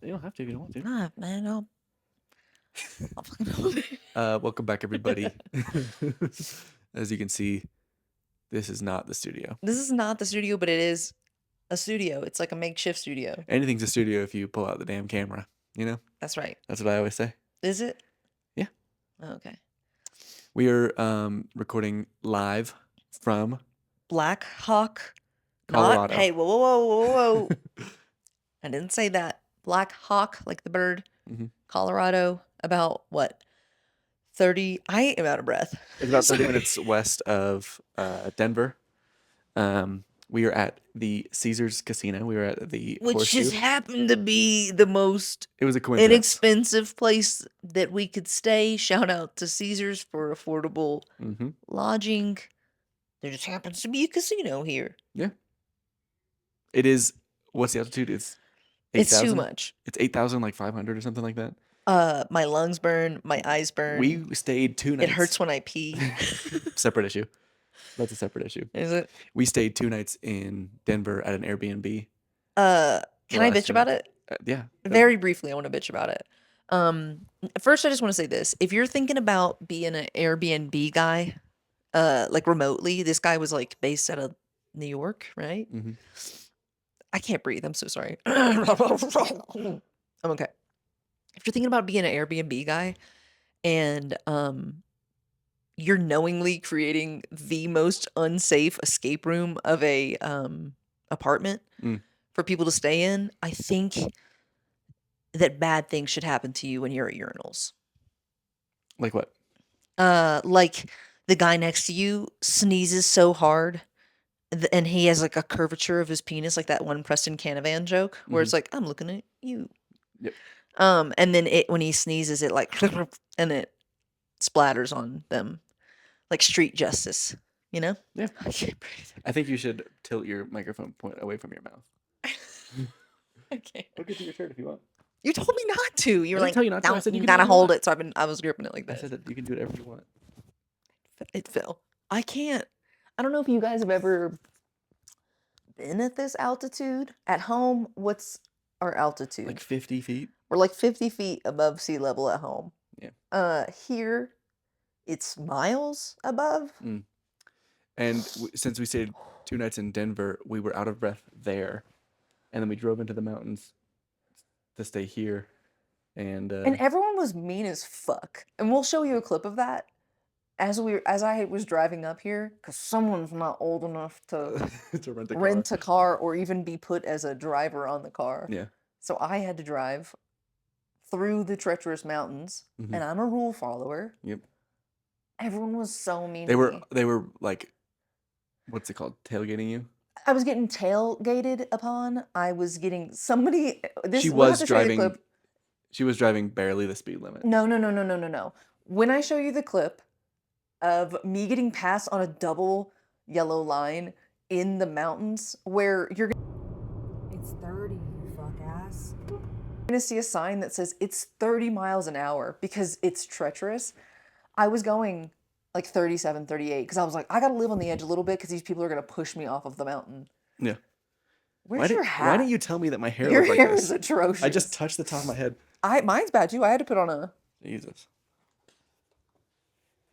You don't have to if you don't want to. Nah, man, I'll fucking hold it. Welcome back, everybody. As you can see, this is not the studio. This is not the studio, but it is a studio. It's like a makeshift studio. Anything's a studio if you pull out the damn camera, you know? That's right. That's what I always say. Is it? Yeah. Okay. We are recording live from Black Hawk. Colorado. Hey, whoa, whoa, whoa, whoa, whoa. I didn't say that. Black Hawk, like the bird. Mhm. Colorado. About what? 30. I am out of breath. It's about 30 Sorry. minutes west of Denver. We are at the Caesars Casino. We were at the Which Horseshoe. just happened to be the most It was a coincidence. inexpensive place that we could stay. Shout out to Caesars for affordable lodging. There just happens to be a casino here. Yeah. It is. What's the altitude? It's 8,000. It's too much. It's 8,500 or something like that. My lungs burn. My eyes burn. We stayed 2 nights. It hurts when I pee. Separate issue. That's a separate issue. Is it? We stayed 2 nights in Denver at an Airbnb. Can I bitch about it? Yeah. Very briefly, I want to bitch about it. First, I just want to say this. If you're thinking about being an Airbnb guy, like remotely, this guy was like based out of New York, right? Mm-hmm. I can't breathe. I'm so sorry. I'm okay. If you're thinking about being an Airbnb guy and you're knowingly creating the most unsafe escape room of a apartment for people to stay in, I think that bad things should happen to you when you're at urinals. Like what? Like the guy next to you sneezes so hard and he has like a curvature of his penis, like that one Preston Canavan joke where it's like, I'm looking at you. Yep. And then when he sneezes, it like and it splatters on them like street justice, you know? Yeah. I can't breathe. I think you should tilt your microphone point away from your mouth. I can't. Look into your shirt if you want. You told me not to. You were like, tell you not to. I "Don't- said you you can do gotta what you hold want." it. So I was gripping it like I this. said that you can do whatever you want. It fell. I can't. I don't know if you guys have ever been at this altitude. At home, what's our altitude? Like 50 feet? We're like 50 feet above sea level at home. Yeah. Here, it's miles above. And since we stayed 2 nights in Denver, we were out of breath there. And then we drove into the mountains to stay here. And everyone was mean as fuck. And we'll show you a clip of that as I was driving up here, because someone's not old enough to to rent a car or even be put as a driver on the car. Yeah. So I had to drive through the treacherous mountains, and I'm a rule follower. Yep. Everyone was so mean. They were like, what's it called? Tailgating you? I was getting tailgated upon. I was getting somebody. She was driving. She was driving barely the speed limit. No. When I show you the clip of me getting passed on a double yellow line in the mountains, where you're It's 30, you fuck ass. gonna see a sign that says it's 30 miles an hour because it's treacherous. I was going like 37, 38 because I was like, I gotta live on the edge a little bit because these people are gonna push me off of the mountain. Yeah. Where's your hat? Why didn't you tell me that my hair Your looked like hair this? is atrocious. I just touched the top of my head. Mine's bad too. I had to put on a. Jesus.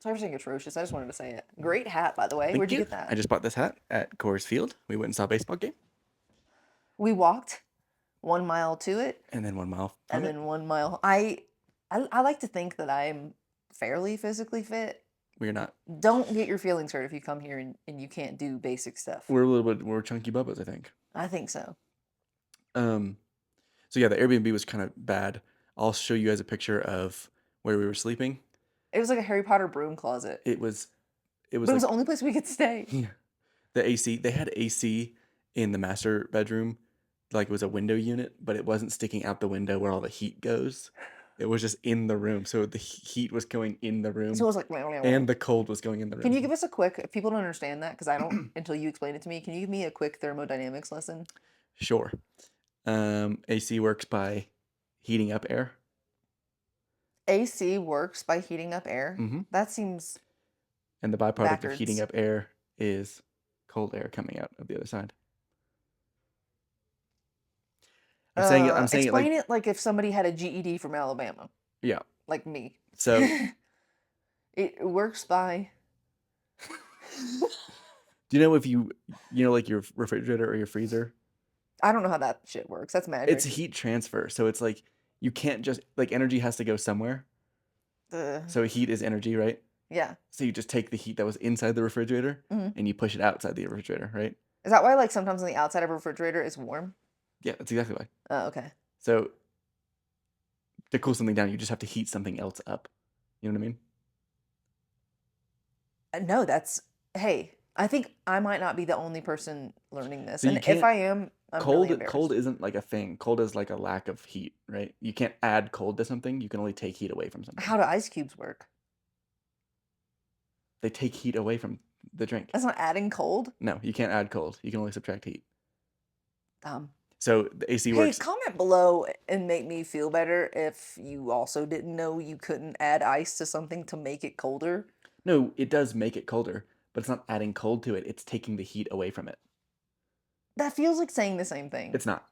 Sorry for saying atrocious. I just wanted to say it. Great hat, by the way. Thank Where'd you you. get that? I just bought this hat at Coors Field. We went and saw a baseball game. We walked 1 mile to it. And then 1 mile. And then 1 mile. I like to think that I'm fairly physically fit. We're not. Don't get your feelings hurt if you come here and you can't do basic stuff. We're a little bit more chunky bubbas, I think. I think so. So yeah, the Airbnb was kind of bad. I'll show you guys a picture of where we were sleeping. It was like a Harry Potter broom closet. It was But it was the only place we could stay. Yeah. The AC, they had AC in the master bedroom. Like it was a window unit, but it wasn't sticking out the window where all the heat goes. It was just in the room. So the heat was going in the room. So it was like, and the cold was going in the room. Can you give us a quick, if people don't understand that, because I don't until you explain it to me, can you give me a quick thermodynamics lesson? Sure. AC works by heating up air. AC works by heating up air? That seems And the byproduct backwards. of heating up air is cold air coming out of the other side. I'm saying it Explain like, it like if somebody had a GED from Alabama, yeah. like me. So It works by. do you know if you know, like your refrigerator or your freezer? I don't know how that shit works. That's It's magic. heat transfer. So it's like you can't just like energy has to go somewhere. Uh, So heat is energy, right? yeah. So you just take the heat that was inside the refrigerator Mhm. and you push it outside the refrigerator, right? Is that why like sometimes on the outside of a refrigerator is warm? Yeah, that's exactly why. Oh, okay. So to cool something down, you just have to heat something else up. You know what I mean? No, that's. Hey, I think I might not be the only person learning this, So you and if can't I am, I'm really cold embarrassed. isn't like a thing. Cold is like a lack of heat, right? You can't add cold to something. You can only take heat away from something. How do ice cubes work? They take heat away from the drink. That's not adding cold. No, you can't add cold. You can only subtract heat. Um. So the AC Hey, works. comment below and make me feel better if you also didn't know you couldn't add ice to something to make it colder. No, it does make it colder, but it's not adding cold to it. It's taking the heat away from it. That feels like saying the same thing. It's not.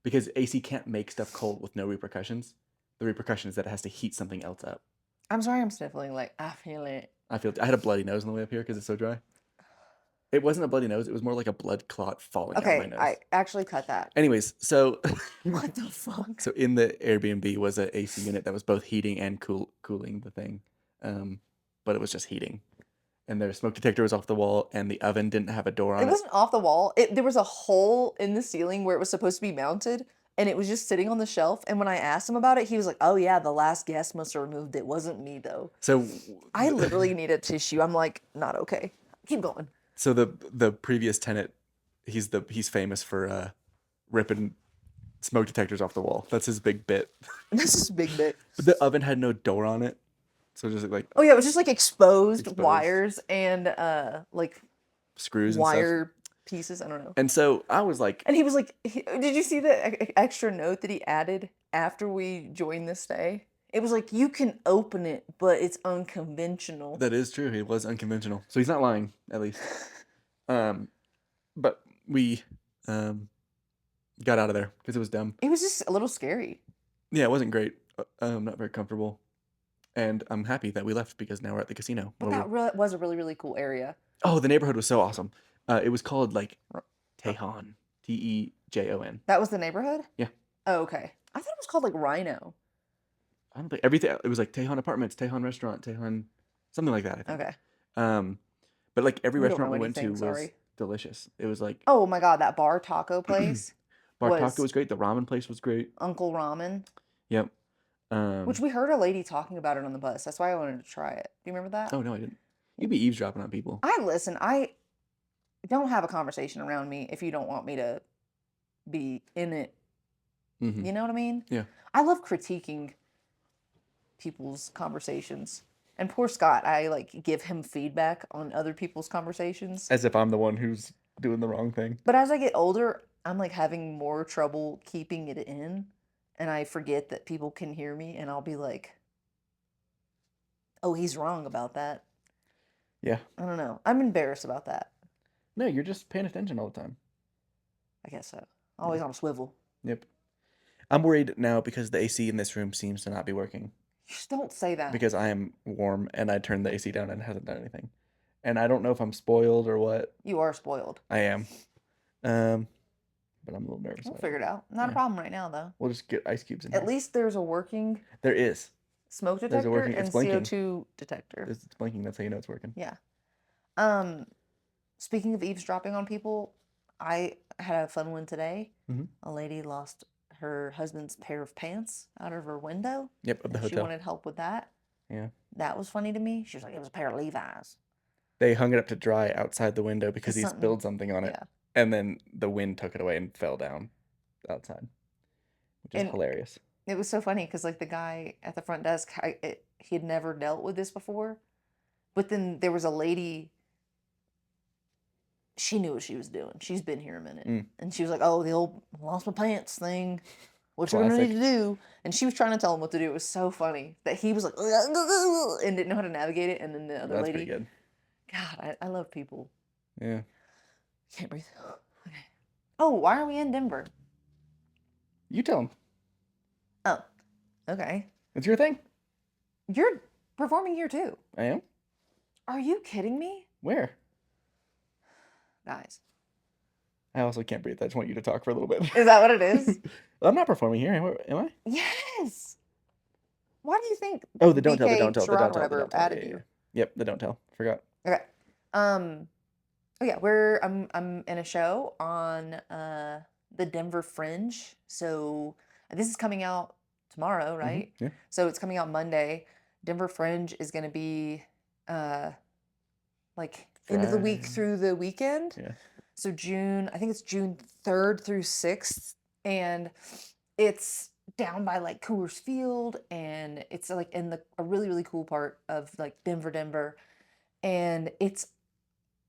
Because AC can't make stuff cold with no repercussions. The repercussion is that it has to heat something else up. I'm sorry I'm sniffling. Like, I feel it. I had a bloody nose on the way up here because it's so dry. It wasn't a bloody nose. It was more like a blood clot falling out of my Okay, nose. I actually cut that. Anyways, so What the fuck? so in the Airbnb was an AC unit that was both heating and cooling the thing, but it was just heating. And their smoke detector was off the wall, and the oven didn't have a door on It it. wasn't off the wall. There was a hole in the ceiling where it was supposed to be mounted, and it was just sitting on the shelf. And when I asked him about it, he was like, "Oh yeah, the last guest must have removed it. Wasn't me though." So I literally need a tissue. I'm like, not okay. Keep going. So the previous tenant, he's famous for ripping smoke detectors off the wall. That's his big bit. This is big bit. But the oven had no door on it, so just like Oh yeah, it was just like exposed Exposed. wires and like screws and stuff. wire pieces. I don't know. And so I was like, And he was like, did you see the extra note that he added after we joined this stay? It was like, you can open it, but it's unconventional. that is true. He was unconventional, so he's not lying at least. But we got out of there because it was dumb. It was just a little scary. Yeah, it wasn't great. Not very comfortable. And I'm happy that we left because now we're at the casino. But where that was a really, really cool area. Oh, the neighborhood was so awesome. It was called like Tejon, Tejon. That was the neighborhood? Yeah. Oh, okay. I thought it was called like Rhino. I don't think everything. It was like Tejon Apartments, Tejon Restaurant, Tejon, something like that. I think. Okay. But like every We don't restaurant know we went to anything, was sorry. delicious. It was like Oh my God, that bar taco place. Bar Taco was great. The ramen place was great. Uncle Ramen. Yep. Which we heard a lady talking about it on the bus. That's why I wanted to try it. Do you remember that? Oh no, I didn't. You'd be eavesdropping on people. I listen. I don't have a conversation around me if you don't want me to be in it. Mm-hmm. You know what I mean? Yeah. I love critiquing people's conversations. And poor Scott, I like give him feedback on other people's conversations. As if I'm the one who's doing the wrong thing. But as I get older, I'm like having more trouble keeping it in. And I forget that people can hear me, and I'll be like, oh, he's wrong about that. Yeah. I don't know. I'm embarrassed about that. No, you're just paying attention all the time. I guess so. Always on a swivel. Yep. I'm worried now because the AC in this room seems to not be working. Just don't say that. Because I am warm and I turned the AC down and it hasn't done anything. And I don't know if I'm spoiled or what. You are spoiled. I am. But I'm a little nervous. We'll about figure it out. Not a problem right now, though. We'll just get ice cubes in At here. least there's a working There is. smoke There's a detector working- and it's blinking. CO2 detector. It's blinking. That's how you know it's working. Yeah. Speaking of eavesdropping on people, I had a fun one today. Mhm. A lady lost her husband's pair of pants out of her window. Yep, of the And she hotel. wanted help with that. Yeah. That was funny to me. She was like, it was a pair of Levi's. They hung it up to dry outside the window because he something- spilled something on it. Yeah. And then the wind took it away and fell down outside, which is And- hilarious. It was so funny because like the guy at the front desk, he had never dealt with this before. But then there was a lady. She knew what she was doing. She's been here a minute. Mm. And she was like, oh, the old lost my pants thing. What you're going to Classic. need to do. And she was trying to tell him what to do. It was so funny that he was like, and didn't know how to navigate it. And then the other That's lady. pretty good. God, I love people. Yeah. Can't breathe. Okay. Oh, why are we in Denver? You tell them. Oh, okay. It's your thing. You're performing here too. I am. Are you kidding me? Where? Guys. I also can't breathe. I just want you to talk for a little bit. Is that what it is? I'm not performing here. Am I? Yes. Why do you think Oh, the don't tell, the BK don't tell, the Sherrod don't tell, the whatever don't tell. added Yeah, yeah, you? yeah. Yep, the don't tell. Forgot. Okay. Oh yeah, I'm in a show on the Denver Fringe. So this is coming out tomorrow, right? Yeah. So it's coming out Monday. Denver Fringe is gonna be like end of the week Friday. through the weekend. Yeah. So I think it's June 3rd through 6th. And it's down by like Coors Field, and it's like in a really, really cool part of like Denver. And it's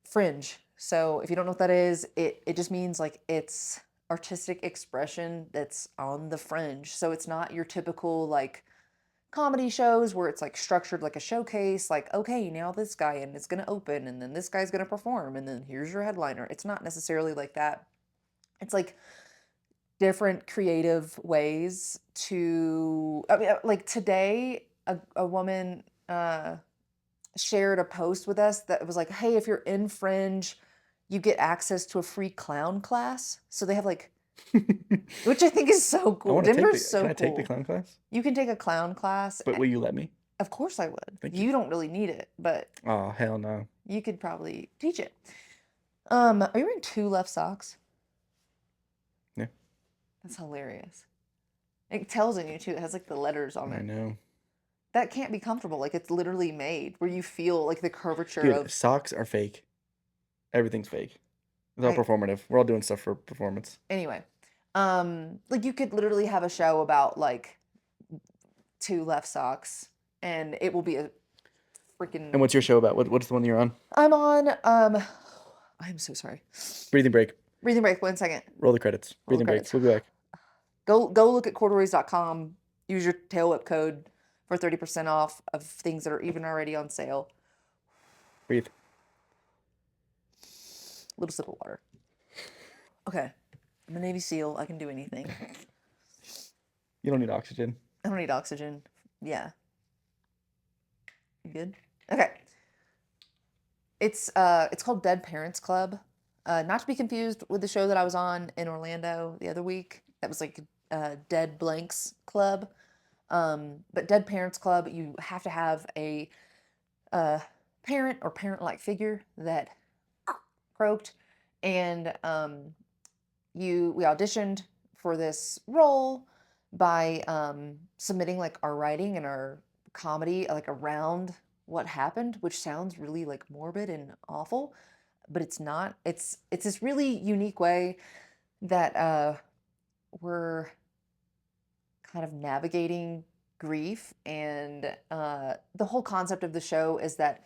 fringe. So if you don't know what that is, it just means like it's artistic expression that's on the fringe. So it's not your typical like comedy shows where it's like structured like a showcase, like, okay, now this guy and it's gonna open and then this guy's gonna perform and then here's your headliner. It's not necessarily like that. It's like different creative ways to, I mean, like today, a woman shared a post with us that was like, hey, if you're in Fringe, you get access to a free clown class. So they have like, which I think is so I cool. want to take Denver's the. so Can I take cool. the clown class? You can take a clown class. But will you let me? Of course I would. Thank You you. don't really need it, but Oh hell no. you could probably teach it. Are you wearing 2 left socks? Yeah. That's hilarious. It tells on you too. It has like the letters on I it. know. That can't be comfortable. Like it's literally made where you feel like the curvature Dude, of. socks are fake. Everything's fake. It's all Right. performative. We're all doing stuff for performance. Anyway, like you could literally have a show about like 2 left socks, and it will be a freaking. And what's your show about? What's the one you're on? I'm on. I'm so sorry. Breathing break. Breathing break. 1 second. Roll the credits. Roll the Breathing break. credits. We'll be back. Go look at corduroys.com. Use your Tailwhip code for 30% off of things that are even already on sale. Breathe. Little sip of water. Okay. I'm a Navy SEAL. I can do anything. You don't need oxygen. I don't need oxygen. Yeah. You good? Okay. It's called Dead Parents Club. Not to be confused with the show that I was on in Orlando the other week. That was like Dead Blanks Club. But Dead Parents Club, you have to have a parent or parent-like figure that croaked, and we auditioned for this role by submitting like our writing and our comedy like around what happened, which sounds really like morbid and awful, but it's not. It's this really unique way that we're kind of navigating grief, and the whole concept of the show is that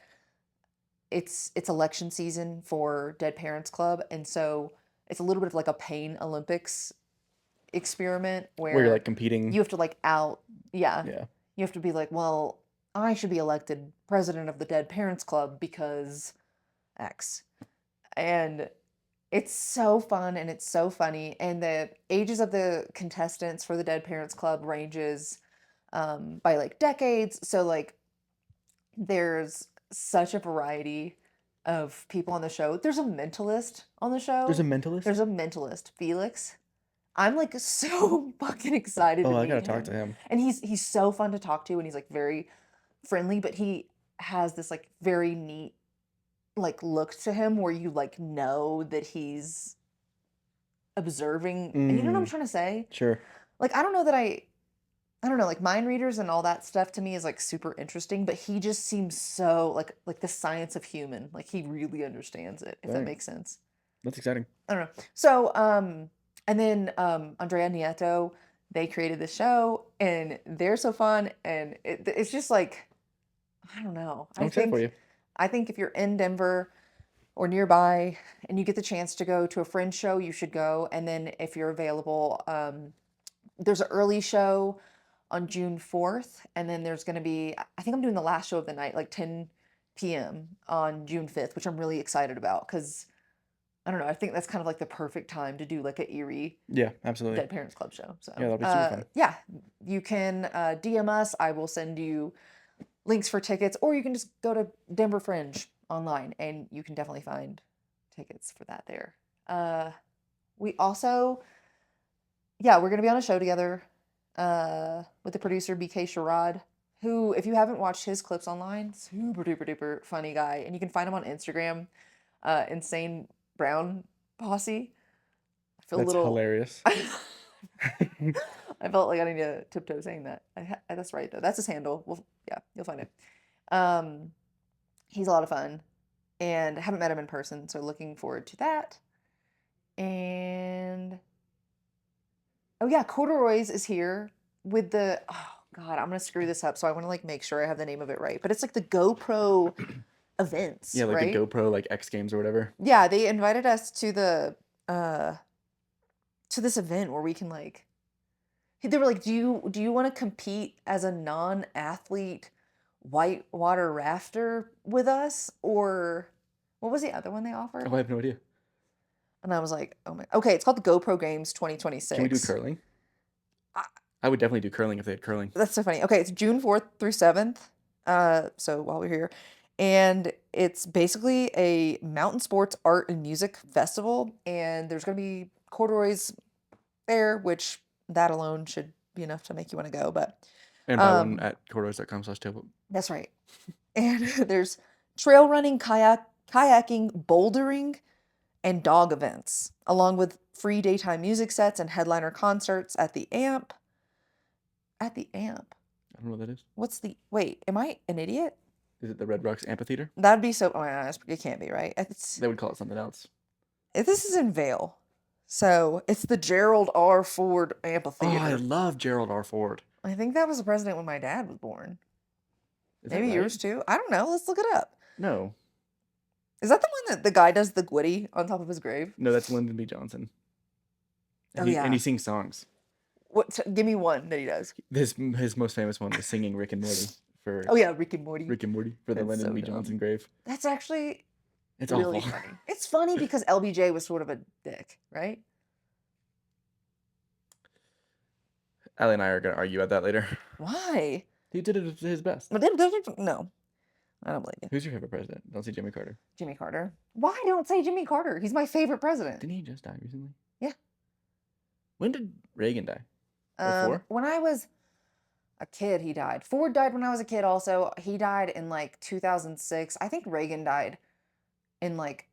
it's election season for Dead Parents Club, and so it's a little bit of like a pain Olympics experiment Where you're where like competing. you have to like Yeah. you have to be like, well, I should be elected president of the Dead Parents Club because X. And it's so fun and it's so funny. And the ages of the contestants for the Dead Parents Club ranges by like decades. So like there's such a variety of people on the show. There's a mentalist on the show. There's a mentalist? There's a mentalist, Felix. I'm like so fucking excited to Oh, I meet gotta talk to him. him. And he's so fun to talk to, and he's like very friendly, but he has this like very neat like look to him where you like know that he's observing. And you know what I'm trying to say? Sure. Like I don't know, like mind readers and all that stuff to me is like super interesting, but he just seems so like the science of human. Like he really understands it, if that Right. makes sense. That's exciting. I don't know. So, and then Andrea Nieto, they created the show, and they're so fun, and it's just like, I don't know. I'm excited for you. I think if you're in Denver or nearby and you get the chance to go to a Fringe show, you should go. And then if you're available, there's an early show on June 4th, and then there's going to be, I think I'm doing the last show of the night, like 10 p.m. on June 5th, which I'm really excited about because I don't know. I think that's kind of like the perfect time to do like a eerie Yeah, absolutely. Dead Parents Club show. So Yeah, that'll be super fun. yeah, you can DM us. I will send you links for tickets, or you can just go to Denver Fringe online and you can definitely find tickets for that there. We also, yeah, we're gonna be on a show together with the producer BK Sherrod, who, if you haven't watched his clips online, super duper duper funny guy, and you can find him on Instagram, Insane Brown Posse. I feel a That's little. hilarious. I felt like I need to tiptoe saying that. That's right though. That's his handle. Well, yeah, you'll find it. He's a lot of fun, and I haven't met him in person, so looking forward to that. And oh yeah, Corduroys is here with the. Oh God, I'm gonna screw this up, so I want to like make sure I have the name of it right. But it's like the GoPro events, Yeah, like right? the GoPro, like X Games or whatever. Yeah, they invited us to this event where we can like. They were like, do you want to compete as a non-athlete whitewater rafter with us, or what was the other one they offered? Oh, I have no idea. And I was like, oh my, okay, it's called the GoPro Games 2026. Can we do curling? I would definitely do curling if they had curling. That's so funny. Okay, it's June 4th through 7th. So while we're here, and it's basically a mountain sports art and music festival, and there's gonna be corduroys there, which that alone should be enough to make you want to go. But And buy one at corduroys.com/tailwhip. that's right. And there's trail running, kayaking, bouldering, and dog events, along with free daytime music sets and headliner concerts at the AMP. At the AMP. I don't know what that is. What's the wait? Am I an idiot? Is it the Red Rocks Amphitheater? That'd be so. Oh, yeah, it can't be right. They would call it something else. This is in Vail, so it's the Gerald R. Ford Oh, I Amphitheater. love Gerald R. Ford. I think that was the president when my dad was born. Is that Maybe right? yours too. I don't know. Let's look it up. No. Is that the one that the guy does the Gwitty on top of his grave? No, that's Lyndon B. Johnson. And Oh, yeah. And he sings songs. Give me one that he does. His most famous one was singing Rick and Morty for Oh yeah, Rick and Morty. Rick and Morty for the That's Lyndon so B. dumb. Johnson grave. That's actually It's really awful. funny. It's funny because LBJ was sort of a dick, right? Allie and I are gonna argue about that later. Why? He did it to his best. No, I don't believe you. Who's your favorite president? Don't say Jimmy Carter. Jimmy Carter. Why don't say Jimmy Carter? He's my favorite president. Didn't he just die recently? Yeah. When did Reagan die? Before? When I was a kid, he died. Ford died when I was a kid also. He died in like 2006. I think Reagan died in like,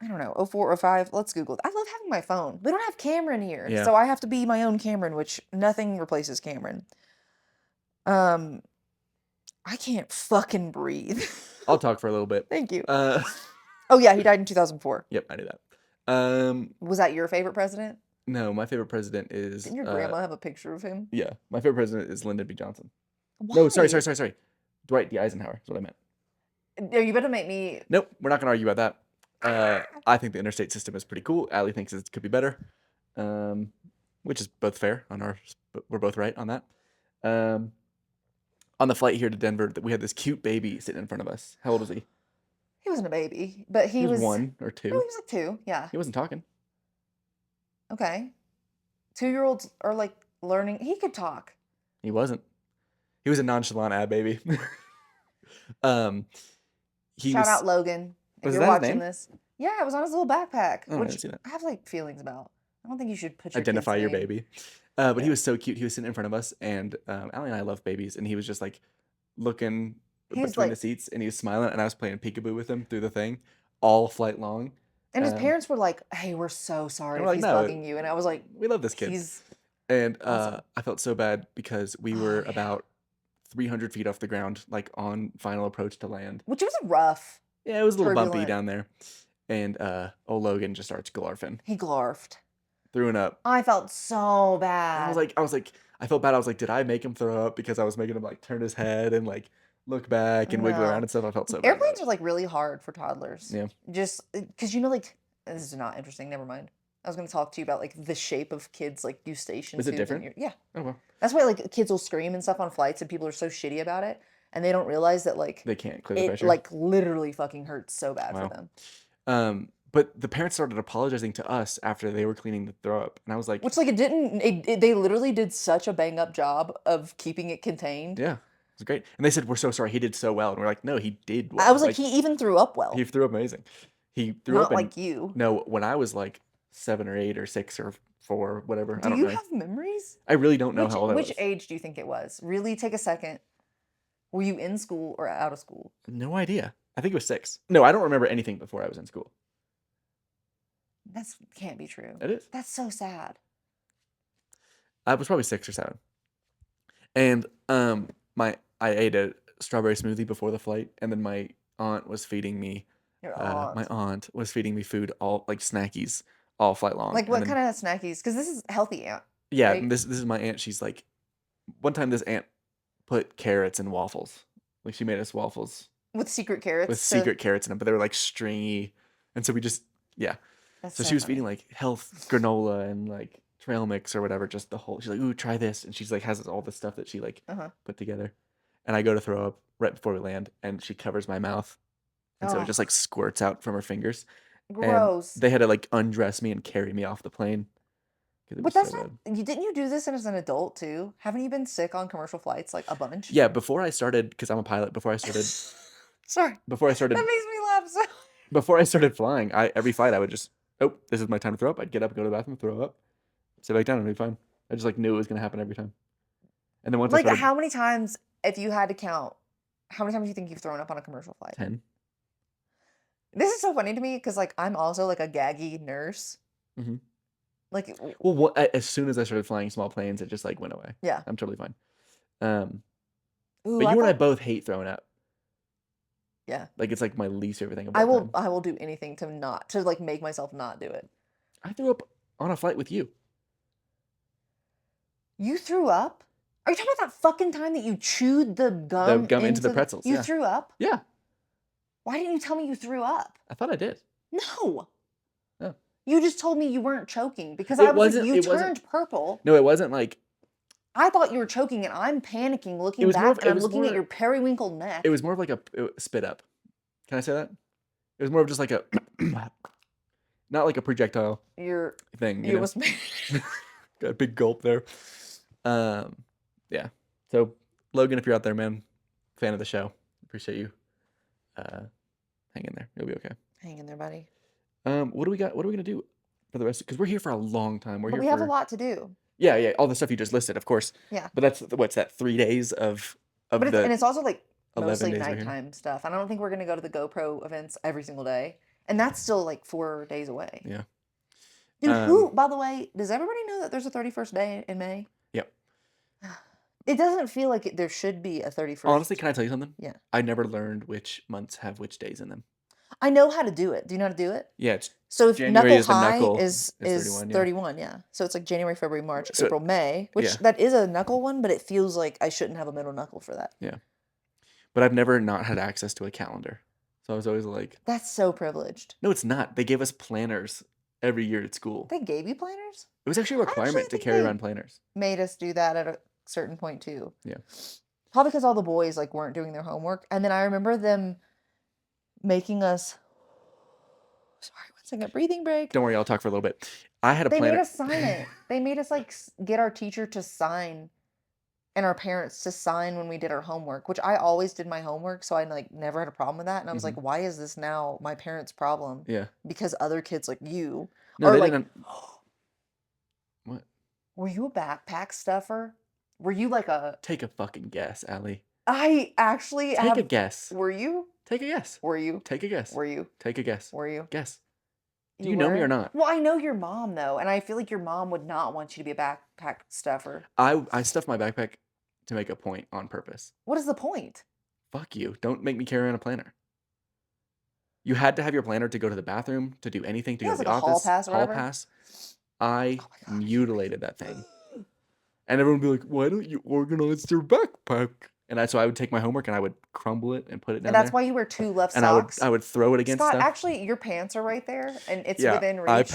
I don't know, 04 or 05. Let's Google it. I love having my phone. We don't have Cameron here. Yeah. So I have to be my own Cameron, which nothing replaces Cameron. I can't fucking breathe. I'll talk for a little bit. Thank you. Uh, Oh yeah, he died in 2004. yep, I knew that. Was that your favorite president? No, my favorite president is. Didn't your grandma have a picture of him? Yeah, my favorite president is Lyndon B. Johnson. Why? No, sorry. Dwight D. Eisenhower is what I meant. No, you better make me. Nope, we're not gonna argue about that. I think the interstate system is pretty cool. Allie thinks it could be better, which is both fair on ours. But we're both right on that. On the flight here to Denver, we had this cute baby sitting in front of us. How old was he? He wasn't a baby, but he was 1 or No, 2. he was like 2. Yeah. He wasn't talking. Okay. 2-year-olds are like learning. He could talk. He wasn't. He was a nonchalant baby. Shout out Logan if Was you're that his watching name? this. Yeah, it was on his little backpack, Oh, I didn't which see that. I have like feelings about. I don't think you should put your Identify kid's your name. baby. But he Yeah. was so cute. He was sitting in front of us, and Allie and I love babies, and he was just like looking He's between the like- seats, and he was smiling, and I was playing peekaboo with him through the thing all flight long. And his Um, parents were like, "Hey, we're so sorry we're if like, he's "No, bugging you," and I was like, We love this kid. "He's And awesome. I felt so bad because we Oh, were yeah. about 300 feet off the ground, like on final approach to land. which was rough." Yeah, it was a little bumpy Turbulent. down there. And old Logan just starts glarfing, He glarfed. throwing up. I felt so And bad. I felt bad. I was like, did I make him throw up because I was making him like turn his head and like look back and wiggle No. around and stuff? I felt so bad. about Airplanes it. are like really hard for toddlers. Yeah. Just because like this is not interesting. Never mind. I was going to talk to you about like the shape of kids like eustachian. Is it tubes in different? yeah. Oh well, That's why like kids will scream and stuff on flights, and people are so shitty about it, and they don't realize that like they can't clear the it pressure. like literally fucking hurts so bad Wow. for them. But the parents started apologizing to us after they were cleaning the throw up, and I was like, Which, like, it didn't they literally did such a bang up job of keeping it contained. yeah, it was great. And they said, we're so sorry, he did so well. And we're like, no, he did I well. was like, Like, he even threw up he well. threw up amazing. He threw up Not and like you. no, when I was like 7 or 8 or 6 or 4, whatever, I Do don't you know. have memories? I really don't know how old I Which was. age do you think it was? Really take a second. Were you in school or out of school? No idea. I think it was 6. No, I don't remember anything before I was in school. That can't be true. It is. That's so sad. I was probably 6 or 7. And I ate a strawberry smoothie before the flight, and then my aunt was feeding me. Your My aunt. aunt was feeding me food, all like snackies, all flight long. Like And what then, kind of snackies? Because this is healthy aunt. yeah, right? and this is my aunt. She's like, one time this aunt put carrots in waffles. Like she made us waffles With secret carrots. with secret carrots in them, but they were like stringy, and so we just That's So she was funny. feeding like health granola and like trail mix or whatever, just the whole. She's like, "Ooh, try this," and she's like has all the stuff that she like Uh-huh. put together. And I go to throw up right before we land, and she covers my mouth, and so it just like squirts out from her fingers. And Gross. they had to like undress me and carry me off the plane. 'Cause it But was so that's not. bad. Didn't you do this as an adult too? Haven't you been sick on commercial flights like a bunch? Yeah, before I started, because I'm a pilot. Sorry. Before I started, That makes me laugh so. before I started flying, every flight I would just, oh, this is my time to throw up. I'd get up, go to the bathroom, throw up, sit back down, and be fine. I just like knew it was gonna happen every time. And then once I Like started how many times, if you had to count, how many times do you think you've thrown up on a commercial flight? 10. This is so funny to me because like I'm also like a gaggy nurse. Mhm. Like Well, as soon as I started flying small planes, it just like went away. yeah. I'm totally fine. Ooh, But I you and I thought, both hate throwing up. yeah. Like it's like my least favorite thing of I all time. will do anything to like make myself not do it. I threw up on a flight with you. You threw up? Are you talking about that fucking time that you chewed the The gum gum into the pretzels. You Yeah. threw up? Yeah. Why didn't you tell me you threw up? I thought I did. No. Oh. You just told me you weren't choking because It I was like, wasn't- you it wasn't- turned purple. No, it wasn't like. I thought you were choking and I'm panicking looking was more back of- and it I'm was looking at more- your periwinkle neck. It was more of like a spit up. Can I say that? It was more of just like a, not like a projectile Your thing. you was Got a big gulp there. Yeah. So Logan, if you're out there, man, fan of the show, appreciate you. Hang in there. You'll be okay. hang in there, buddy. What do we got? What are we gonna do for the rest? Because we're here for a long time. We're But here we have a for lot to do. yeah, all the stuff you just listed, of course. Yeah. But that's what's that 3 days of But the it's also like 11 mostly days we're here. nighttime stuff. And I don't think we're gonna go to the GoPro events every single day. And that's still like 4 days away. Yeah. Dude, by the way, does everybody know that there's a 31st day in May? Yep. It doesn't feel like there should be a 31st. Honestly, can I tell you something? Yeah. I never learned which months have which days in them. I know how to do it. Do you know how to do it? Yeah, it's So if January knuckle is the high knuckle, is it's 31, yeah. 31, yeah. So it's like January, February, March, So- April, May, which yeah. that is a knuckle one, but it feels like I shouldn't have a middle knuckle for that. but I've never not had access to a calendar. So I was always like, That's so privileged. no, it's not. They gave us planners every year at school. They gave you planners? It was actually a requirement to think carry they- around planners. Made us do that at a certain point too. Yeah. Probably because all the boys like weren't doing their homework. And then I remember them making us sorry, 1 second, breathing break. Don't worry, I'll talk for a little bit. I had a They planner. made us sign it. They made us like get our teacher to sign and our parents to sign when we did our homework, which I always did my homework, so I like never had a problem with that. And I was like, why is this now my parents' problem? Yeah. Because other kids like you No, are they like, didn't. What? were you a backpack stuffer? Were you like a? Take a fucking guess, Allie. I actually Take have. a guess. Were you? Take a guess. Were you? Take a guess. Were you? Take a guess. Were you? Guess. Do you know me were? or not? Well, I know your mom though, and I feel like your mom would not want you to be a backpack stuffer. I stuffed my backpack to make a point on purpose. What is the point? Fuck you. Don't make me carry around a planner. You had to have your planner to go to the bathroom, to do anything, to Yeah, go to it's the like a hall office. pass or Hall whatever. pass. I Oh my gosh. mutilated that thing. And everyone would be like, why don't you organize your backpack? And so I would take my homework and I would crumble it and put it down And that's there. why you wear 2 left And socks. I would throw it against Scott, stuff. actually, your pants are right there, and it's Yeah, within reach.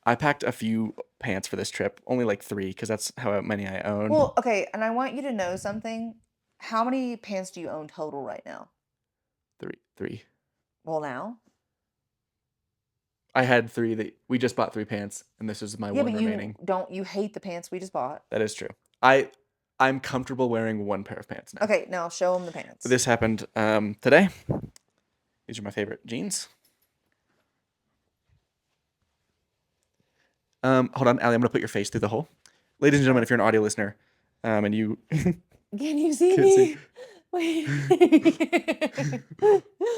I packed a few pants for this trip, only like 3, because that's how many I own. Well, okay, and I want you to know something. How many pants do you own total right now? 3. Well, now I had 3 that we just bought 3 pants, and this is my Yeah, one but remaining. you hate the pants we just bought. That is true. I'm comfortable wearing 1 pair of pants now. Okay, now show them the But pants. this happened today. These are my favorite jeans. Hold on, Allie, I'm gonna put your face through the hole. Ladies and gentlemen, if you're an audio listener, and you Can you see can't see. me? Wait.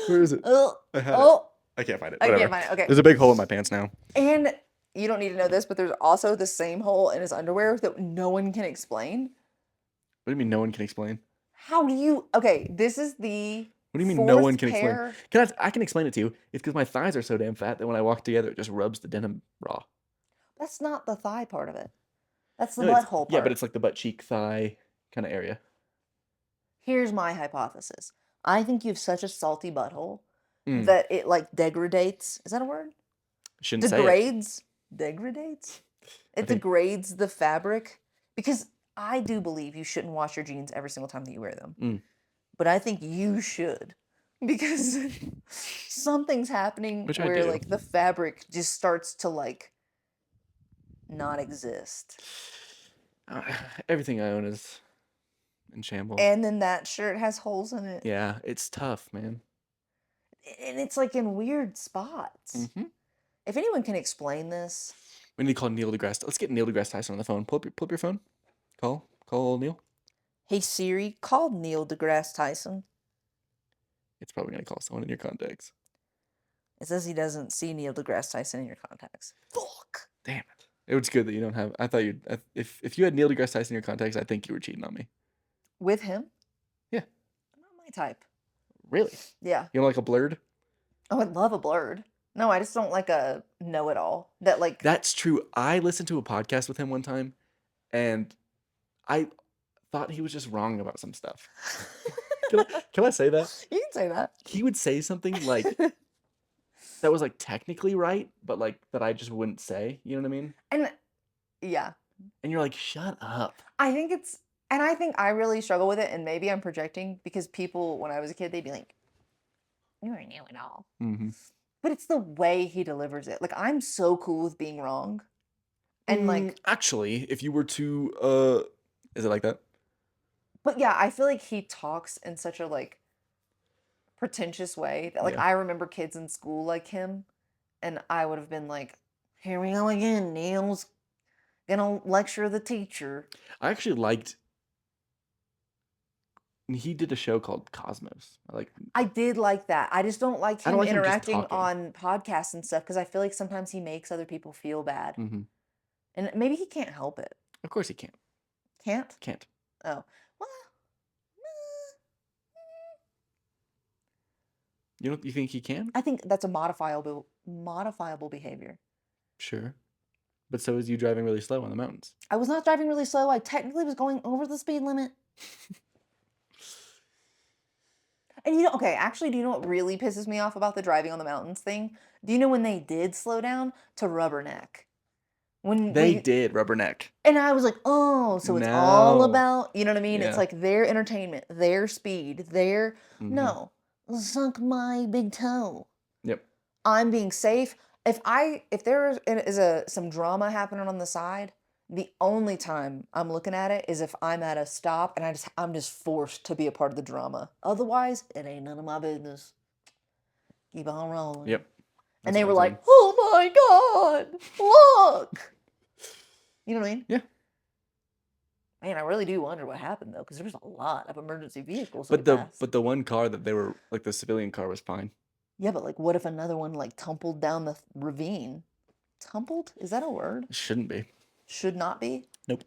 Where is it? Oh, I had it. oh, I can't find it. I Whatever. can't find it. Okay. There's a big hole in my pants now. And you don't need to know this, but there's also the same hole in his underwear that no one can explain. What do you mean no one can explain? How do you? Okay, this is the. What do you mean no one fourth can explain? pair. I can explain it to you. It's because my thighs are so damn fat that when I walk together, it just rubs the denim raw. That's not the thigh part of it. That's the No, it's- butthole part. Yeah, but it's like the butt cheek thigh kind of area. Here's my hypothesis. I think you have such a salty butthole Mm. that it like degradates. Is that a word? Shouldn't say it. Degrades? Degradates? It think- degrades the fabric. Because I do believe you shouldn't wash your jeans every single time that you wear them. Mm. But I think you should. Because something's happening Which I where do. like the fabric just starts to like not exist. Everything I own is in shambles. And then that shirt has holes in it. Yeah, it's tough, man. And it's like in weird spots. Mm-hmm. If anyone can explain this, We need to call Neil deGrasse. Let's get Neil deGrasse Tyson on the phone. Pull up your phone. Call Neil. hey Siri, call Neil deGrasse Tyson. It's probably gonna call someone in your contacts. It says he doesn't see Neil deGrasse Tyson in your contacts. Fuck. Damn it! It was good that you don't have. I thought you. If you had Neil deGrasse Tyson in your contacts, I think you were cheating on me. With him? Yeah. Not my type. Really? Yeah. You don't like a blurred? Oh, I'd love a blurred. No, I just don't like a know-it-all. That like That's true. I listened to a podcast with him one time, and I thought he was just wrong about some stuff. Can I say that? You can say that. He would say something like that was like technically right, but like that I just wouldn't say. You know what I mean? And yeah. And you're like, shut up. I think it's and I think I really struggle with it, and maybe I'm projecting because people when I was a kid, they'd be like, you already knew it all. Mm-hmm. But it's the way he delivers it. Like I'm so cool with being wrong. And like actually, if you were to is it like that? but yeah, I feel like he talks in such a like pretentious way that like Yeah. I remember kids in school like him and I would have been like, here we go again, Neil's gonna lecture the teacher. I actually liked. He did a show called Cosmos. I did like that. I just don't like I him don't like him just interacting talking. on podcasts and stuff because I feel like sometimes he makes other people feel bad. Mm-hmm. And maybe he can't help it. Of course he can't. Can't? Can't. Oh. Well, You think he can? I think that's a modifiable behavior. Sure. But so is you driving really slow on the mountains. I was not driving really slow. I technically was going over the speed limit. And okay, actually, do you know what really pisses me off about the driving on the mountains thing? Do you know when they did slow down to rubberneck? When They did rubberneck. and I was like, oh, so it's all No. about, you know what I mean? It's Yeah. like their entertainment, their speed, their Mhm. no, suck my big toe. Yep. I'm being safe. If there is some drama happening on the side, the only time I'm looking at it is if I'm at a stop and I'm just forced to be a part of the drama. Otherwise, it ain't none of my business. Keep on rolling. Yep. And That's they what were I'm like, "Oh my god, look!" You know what I mean? Yeah. Man, I really do wonder what happened though, because there was a lot of emergency vehicles. saying. That passed. But the one car that they were like the civilian car was fine. Yeah, but like, what if another one like tumbled down the ravine? Tumbled? Is that a word? It shouldn't be. Should not be. Nope.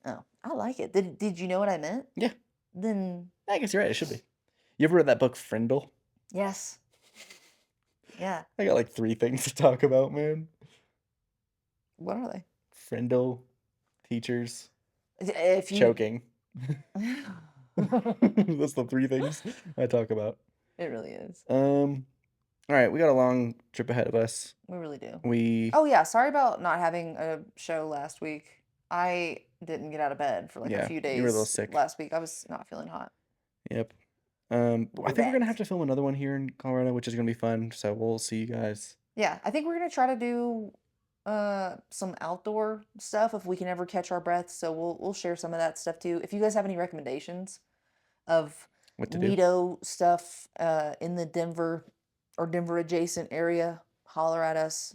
Oh, I like it. Did you know what I meant? Yeah. Then I guess you're right. It should be. You ever read that book Frindle? yes. Yeah. I got like 3 things to talk about, man. What are they? Frindle, teachers, If you choking. That's the 3 things I talk about. It really is. All right, we got a long trip ahead of us. We really do. We Oh yeah, sorry about not having a show last week. I didn't get out of bed for like Yeah, a few you days were a little sick. last week. I was not feeling hot. Yep. We're I think we're gonna back. have to film another one here in Colorado, which is gonna be fun. So we'll see you guys Yeah, I think we're gonna try to do some outdoor stuff if we can ever catch our breath. So we'll share some of that stuff too. If you guys have any recommendations of What to do? neato stuff in the Denver or Denver adjacent area, holler at us.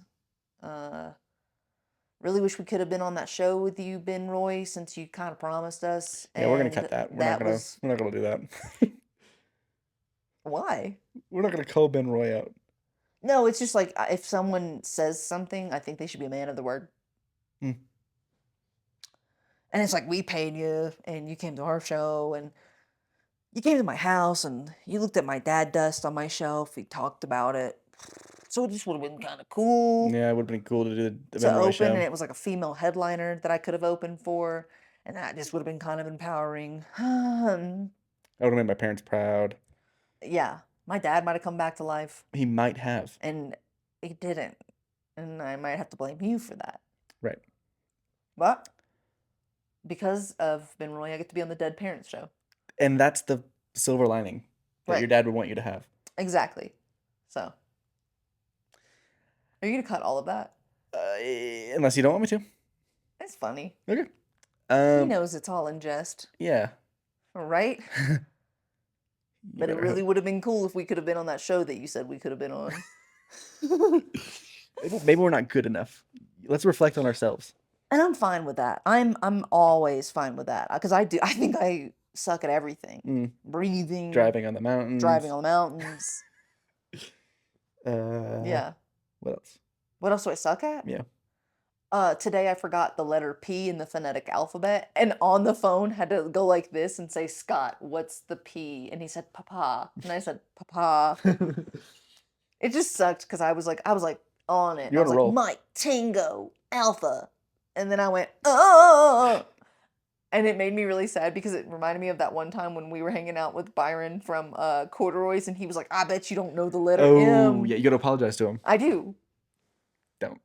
Uh, really wish we could have been on that show with you, Ben Roy, since you kind of promised us. Yeah, we're gonna And cut that. that was We're not gonna do that. why? We're not gonna call Ben Roy out. No, it's just like if someone says something, I think they should be a man of the word. Hmm. And it's like we paid you, and you came to our show, and you came to my house, and you looked at my dad dust on my shelf. We talked about it, so it just would have been kind of cool Yeah, it would have been cool to do the to Ben Roy open. show. And it was like a female headliner that I could have opened for, and that just would have been kind of empowering. I would have made my parents proud. Yeah, my dad might have come back to life, He might have. and he didn't, and I might have to blame you for that. Right. But because of Ben Roy, I get to be on the Dead Parents show. And that's the silver lining that your Right. dad would want you to have. Exactly. So, are you gonna cut all of that? Unless you don't want me to. It's funny. Okay. He knows it's all in jest, Yeah. right? You But it better really hope. would have been cool if we could have been on that show that you said we could have been on. Maybe we're not good enough. Let's reflect on ourselves. And I'm fine with that. I'm always fine with that because I think I suck at everything. Mm. Breathing, Driving on the mountains. driving on the mountains. Yeah. Yeah. What else? What else do I suck at? Yeah. Today I forgot the letter P in the phonetic alphabet, and on the phone had to go like this and say, "Scott, what's the P?" And he said, "Papa," and I said, "Papa." It just sucked because I was like on it. You're I was on a like, roll. Mike, Tango, Alpha, and then I went, "Oh," and it made me really sad because it reminded me of that one time when we were hanging out with Byron from Corduroys, and he was like, "I bet you don't know the letter Oh, M." yeah. You got to apologize to him. I do. Don't.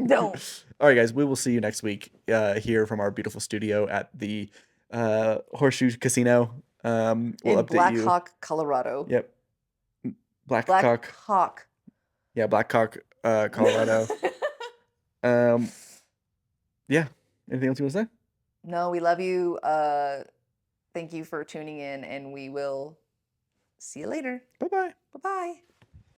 Don't. All right, guys. We will see you next week here from our beautiful studio at the Horseshoe Casino. We'll In update Black you. Hawk, Colorado. Yep. Black Black Cock. Hawk. Yeah, Black Cock, Colorado. Yeah. Anything else you want to say? No, we love you. Thank you for tuning in, and we will see you later. Bye-bye. Bye-bye.